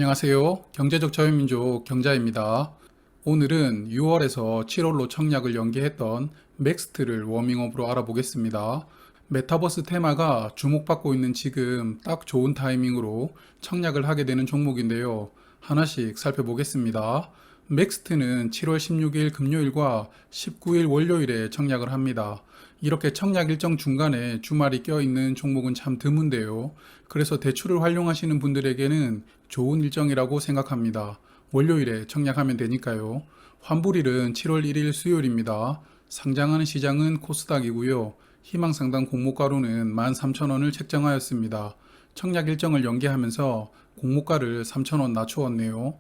안녕하세요. 경제적 자유민족 경자입니다. 오늘은 6월에서 7월로 청약을 연기했던 맥스트를 워밍업으로 알아보겠습니다. 메타버스 테마가 주목받고 있는 지금 딱 좋은 타이밍으로 청약을 하게 되는 종목인데요. 하나씩 살펴보겠습니다. 맥스트는 7월 16일 금요일과 19일 월요일에 청약을 합니다. 이렇게 청약 일정 중간에 주말이 껴있는 종목은 참 드문데요. 그래서 대출을 활용하시는 분들에게는 좋은 일정이라고 생각합니다. 월요일에 청약하면 되니까요. 환불일은 7월 1일 수요일입니다. 상장하는 시장은 코스닥이고요. 희망상당 공모가로는 13,000원을 책정하였습니다. 청약 일정을 연기하면서 공모가를 3,000원 낮추었네요.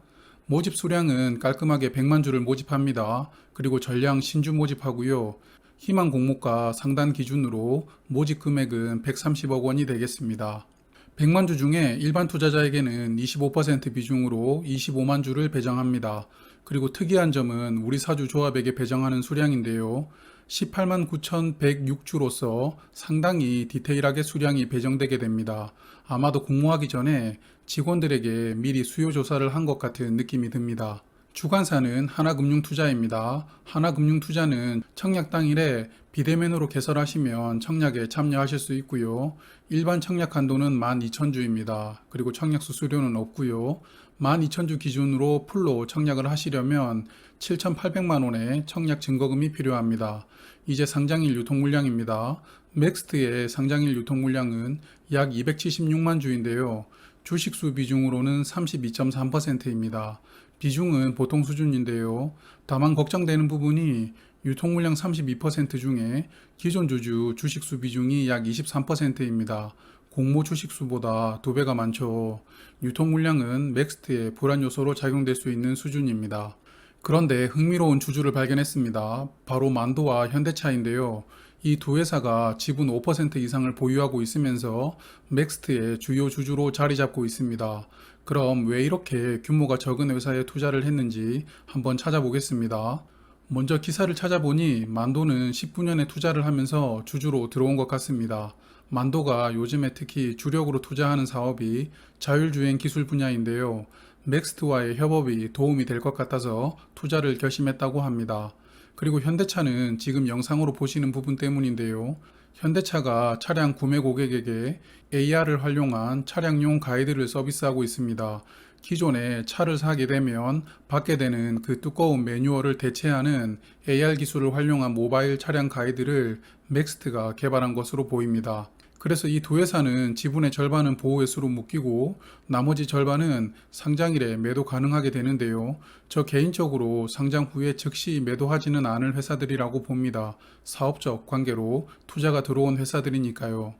모집 수량은 깔끔하게 100만 주를 모집합니다. 그리고 전량 신주 모집하고요. 희망 공모가 상단 기준으로 모집 금액은 130억 원이 되겠습니다. 100만 주 중에 일반 투자자에게는 25% 비중으로 25만 주를 배정합니다. 그리고 특이한 점은 우리 사주 조합에게 배정하는 수량인데요. 18만 9,106주로서 상당히 디테일하게 수량이 배정되게 됩니다. 아마도 공모하기 전에 직원들에게 미리 수요 조사를 한 것 같은 느낌이 듭니다. 주관사는 하나금융투자입니다. 하나금융투자는 청약 당일에 비대면으로 개설하시면 청약에 참여하실 수 있고요. 일반 청약 한도는 12,000주입니다. 그리고 청약 수수료는 없고요. 12,000주 기준으로 풀로 청약을 하시려면 7,800만 원의 청약 증거금이 필요합니다. 이제 상장일 유통 물량입니다. 맥스트의 상장일 유통 물량은 약 276만 주인데요. 주식수 비중으로는 32.3%입니다. 비중은 보통 수준인데요. 다만 걱정되는 부분이 유통물량 32% 중에 기존 주주 주식수 비중이 약 23%입니다. 공모 주식수보다 2배가 많죠. 유통물량은 맥스트의 불안 요소로 작용될 수 있는 수준입니다. 그런데 흥미로운 주주를 발견했습니다. 바로 만도와 현대차인데요. 이 두 회사가 지분 5% 이상을 보유하고 있으면서 맥스트의 주요 주주로 자리 잡고 있습니다. 그럼 왜 이렇게 규모가 적은 회사에 투자를 했는지 한번 찾아보겠습니다. 먼저 기사를 찾아보니 만도는 19년에 투자를 하면서 주주로 들어온 것 같습니다. 만도가 요즘에 특히 주력으로 투자하는 사업이 자율주행 기술 분야인데요. 맥스트와의 협업이 도움이 될 것 같아서 투자를 결심했다고 합니다. 그리고 현대차는 지금 영상으로 보시는 부분 때문인데요. 현대차가 차량 구매 고객에게 AR을 활용한 차량용 가이드를 서비스하고 있습니다. 기존에 차를 사게 되면 받게 되는 그 두꺼운 매뉴얼을 대체하는 AR 기술을 활용한 모바일 차량 가이드를 맥스트가 개발한 것으로 보입니다. 그래서 이 두 회사는 지분의 절반은 보호회수로 묶이고 나머지 절반은 상장일에 매도 가능하게 되는데요. 저 개인적으로 상장 후에 즉시 매도하지는 않을 회사들이라고 봅니다. 사업적 관계로 투자가 들어온 회사들이니까요.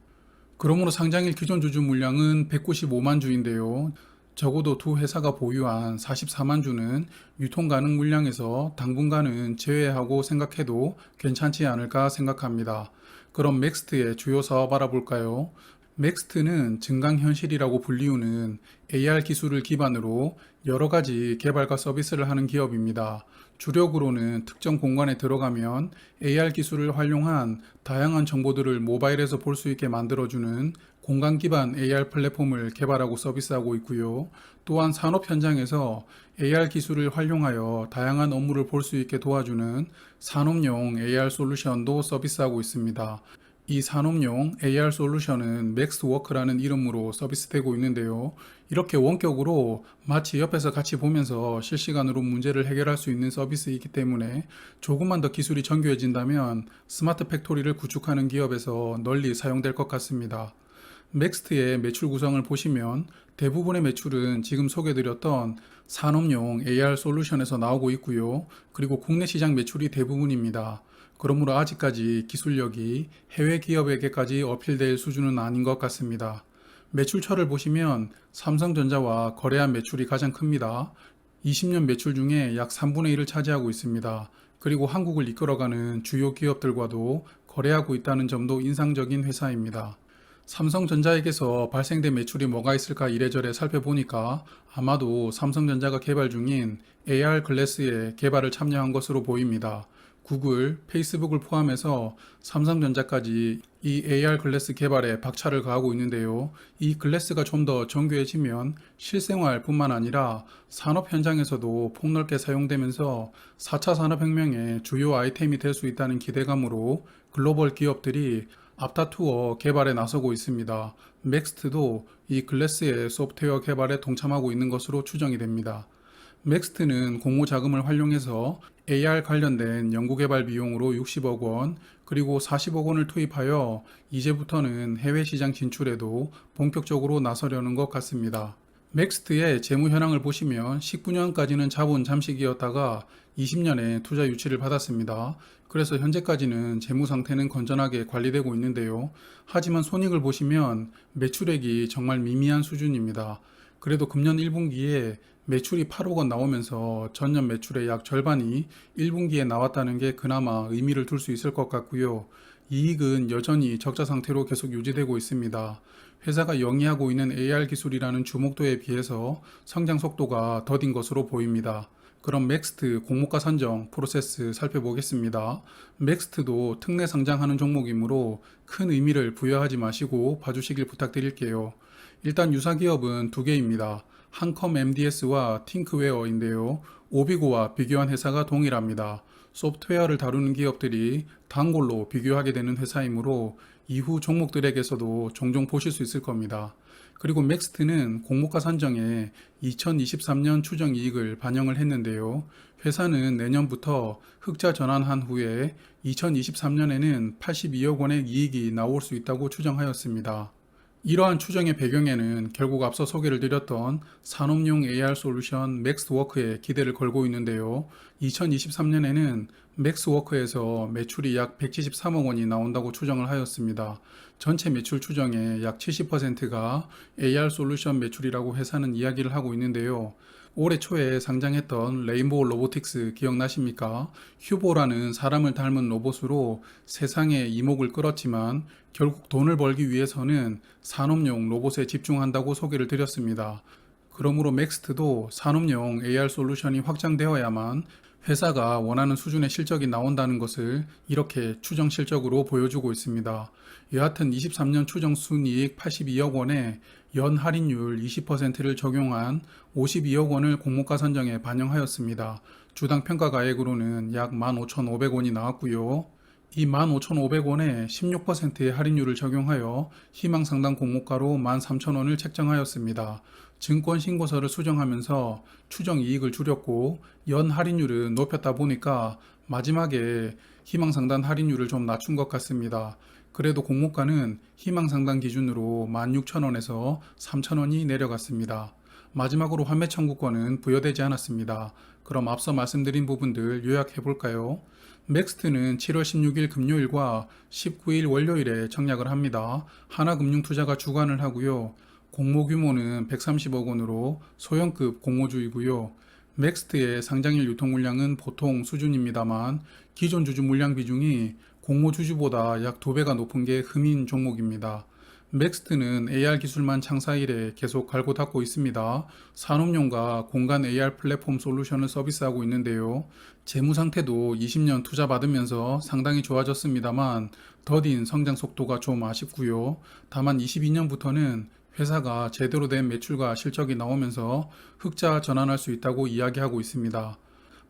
그러므로 상장일 기존 주주 물량은 195만 주인데요. 적어도 두 회사가 보유한 44만 주는 유통 가능 물량에서 당분간은 제외하고 생각해도 괜찮지 않을까 생각합니다. 그럼 맥스트의 주요 사업 알아볼까요? 맥스트는 증강현실이라고 불리우는 AR 기술을 기반으로 여러 가지 개발과 서비스를 하는 기업입니다. 주력으로는 특정 공간에 들어가면 AR 기술을 활용한 다양한 정보들을 모바일에서 볼 수 있게 만들어주는 공간 기반 AR 플랫폼을 개발하고 서비스하고 있고요. 또한 산업 현장에서 AR 기술을 활용하여 다양한 업무를 볼 수 있게 도와주는 산업용 AR 솔루션도 서비스하고 있습니다. 이 산업용 AR 솔루션은 맥스워크라는 이름으로 서비스되고 있는데요. 이렇게 원격으로 마치 옆에서 같이 보면서 실시간으로 문제를 해결할 수 있는 서비스이기 때문에 조금만 더 기술이 정교해진다면 스마트 팩토리를 구축하는 기업에서 널리 사용될 것 같습니다. 맥스트의 매출 구성을 보시면 대부분의 매출은 지금 소개드렸던 산업용 AR 솔루션에서 나오고 있고요. 그리고 국내 시장 매출이 대부분입니다. 그러므로 아직까지 기술력이 해외 기업에게까지 어필될 수준은 아닌 것 같습니다. 매출처를 보시면 삼성전자와 거래한 매출이 가장 큽니다. 20년 매출 중에 약 3분의 1을 차지하고 있습니다. 그리고 한국을 이끌어가는 주요 기업들과도 거래하고 있다는 점도 인상적인 회사입니다. 삼성전자에게서 발생된 매출이 뭐가 있을까 이래저래 살펴보니까 아마도 삼성전자가 개발 중인 AR 글래스의 개발을 참여한 것으로 보입니다. 구글, 페이스북을 포함해서 삼성전자까지 이 AR 글래스 개발에 박차를 가하고 있는데요. 이 글래스가 좀 더 정교해지면 실생활뿐만 아니라 산업 현장에서도 폭넓게 사용되면서 4차 산업혁명의 주요 아이템이 될 수 있다는 기대감으로 글로벌 기업들이 앞다투어 개발에 나서고 있습니다. 맥스트도 이 글래스의 소프트웨어 개발에 동참하고 있는 것으로 추정이 됩니다. 맥스트는 공모 자금을 활용해서 AR 관련된 연구개발 비용으로 60억 원, 그리고 40억 원을 투입하여 이제부터는 해외 시장 진출에도 본격적으로 나서려는 것 같습니다. 맥스트의 재무 현황을 보시면 19년까지는 자본 잠식이었다가 20년에 투자 유치를 받았습니다. 그래서 현재까지는 재무 상태는 건전하게 관리되고 있는데요. 하지만 손익을 보시면 매출액이 정말 미미한 수준입니다. 그래도 금년 1분기에 매출이 8억 원 나오면서 전년 매출의 약 절반이 1분기에 나왔다는 게 그나마 의미를 둘 수 있을 것 같고요. 이익은 여전히 적자 상태로 계속 유지되고 있습니다. 회사가 영위하고 있는 AR 기술이라는 주목도에 비해서 성장 속도가 더딘 것으로 보입니다. 그럼 맥스트 공모가 선정 프로세스 살펴보겠습니다. 맥스트도 특례 상장하는 종목이므로 큰 의미를 부여하지 마시고 봐주시길 부탁드릴게요. 일단 유사 기업은 두 개입니다. 한컴 MDS와 팅크웨어인데요. 오비고와 비교한 회사가 동일합니다. 소프트웨어를 다루는 기업들이 단골로 비교하게 되는 회사이므로 이후 종목들에게서도 종종 보실 수 있을 겁니다. 그리고 맥스트는 공모가 산정에 2023년 추정 이익을 반영을 했는데요. 회사는 내년부터 흑자 전환한 후에 2023년에는 82억 원의 이익이 나올 수 있다고 추정하였습니다. 이러한 추정의 배경에는 결국 앞서 소개를 드렸던 산업용 AR 솔루션 맥스워크에 기대를 걸고 있는데요. 2023년에는 맥스워크에서 매출이 약 173억 원이 나온다고 추정을 하였습니다. 전체 매출 추정의 약 70%가 AR 솔루션 매출이라고 회사는 이야기를 하고 있는데요. 올해 초에 상장했던 레인보우 로보틱스 기억나십니까? 휴보라는 사람을 닮은 로봇으로 세상의 이목을 끌었지만 결국 돈을 벌기 위해서는 산업용 로봇에 집중한다고 소개를 드렸습니다. 그러므로 맥스트도 산업용 AR 솔루션이 확장되어야만 회사가 원하는 수준의 실적이 나온다는 것을 이렇게 추정 실적으로 보여주고 있습니다. 여하튼 23년 추정 순이익 82억 원에 연 할인율 20%를 적용한 52억 원을 공모가 선정에 반영하였습니다. 주당 평가가액으로는 약 15,500원이 나왔고요. 이 15,500원에 16%의 할인율을 적용하여 희망상당 공모가로 13,000원을 책정하였습니다. 증권 신고서를 수정하면서 추정 이익을 줄였고 연 할인율은 높였다 보니까 마지막에 희망상단 할인율을 좀 낮춘 것 같습니다. 그래도 공모가는 희망상단 기준으로 16,000원에서 3,000원이 내려갔습니다. 마지막으로 환매 청구권은 부여되지 않았습니다. 그럼 앞서 말씀드린 부분들 요약해 볼까요? 맥스트는 7월 16일 금요일과 19일 월요일에 청약을 합니다. 하나금융투자가 주관을 하고요. 공모 규모는 130억 원으로 소형급 공모주이고요. 맥스트의 상장일 유통 물량은 보통 수준입니다만 기존 주주 물량 비중이 공모 주주보다 약 2배가 높은 게 흠인 종목입니다. 맥스트는 AR 기술만 창사 이래 계속 갈고 닦고 있습니다. 산업용과 공간 AR 플랫폼 솔루션을 서비스하고 있는데요. 재무 상태도 20년 투자 받으면서 상당히 좋아졌습니다만 더딘 성장 속도가 좀 아쉽고요. 다만 22년부터는 회사가 제대로 된 매출과 실적이 나오면서 흑자 전환할 수 있다고 이야기하고 있습니다.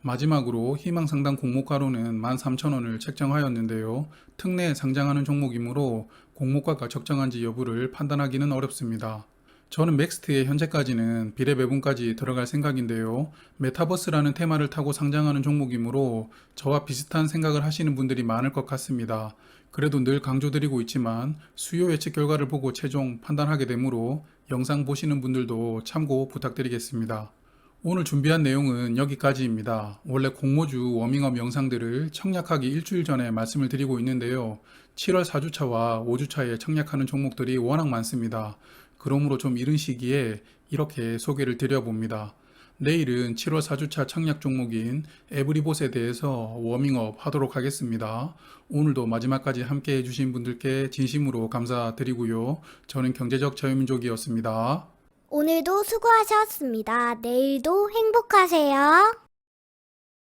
마지막으로 희망상당 공모가로는 13,000원을 책정하였는데요. 특례에 상장하는 종목이므로 공모가가 적정한지 여부를 판단하기는 어렵습니다. 저는 맥스트에 현재까지는 비례배분까지 들어갈 생각인데요. 메타버스라는 테마를 타고 상장하는 종목이므로 저와 비슷한 생각을 하시는 분들이 많을 것 같습니다. 그래도 늘 강조드리고 있지만 수요 예측 결과를 보고 최종 판단하게 되므로 영상 보시는 분들도 참고 부탁드리겠습니다. 오늘 준비한 내용은 여기까지입니다. 원래 공모주 워밍업 영상들을 청약하기 일주일 전에 말씀을 드리고 있는데요. 7월 4주차와 5주차에 청약하는 종목들이 워낙 많습니다. 그러므로 좀 이른 시기에 이렇게 소개를 드려봅니다. 내일은 7월 4주차 청약 종목인 에브리봇에 대해서 워밍업 하도록 하겠습니다. 오늘도 마지막까지 함께 해주신 분들께 진심으로 감사드리고요. 저는 경제적 자유민족이었습니다. 오늘도 수고하셨습니다. 내일도 행복하세요.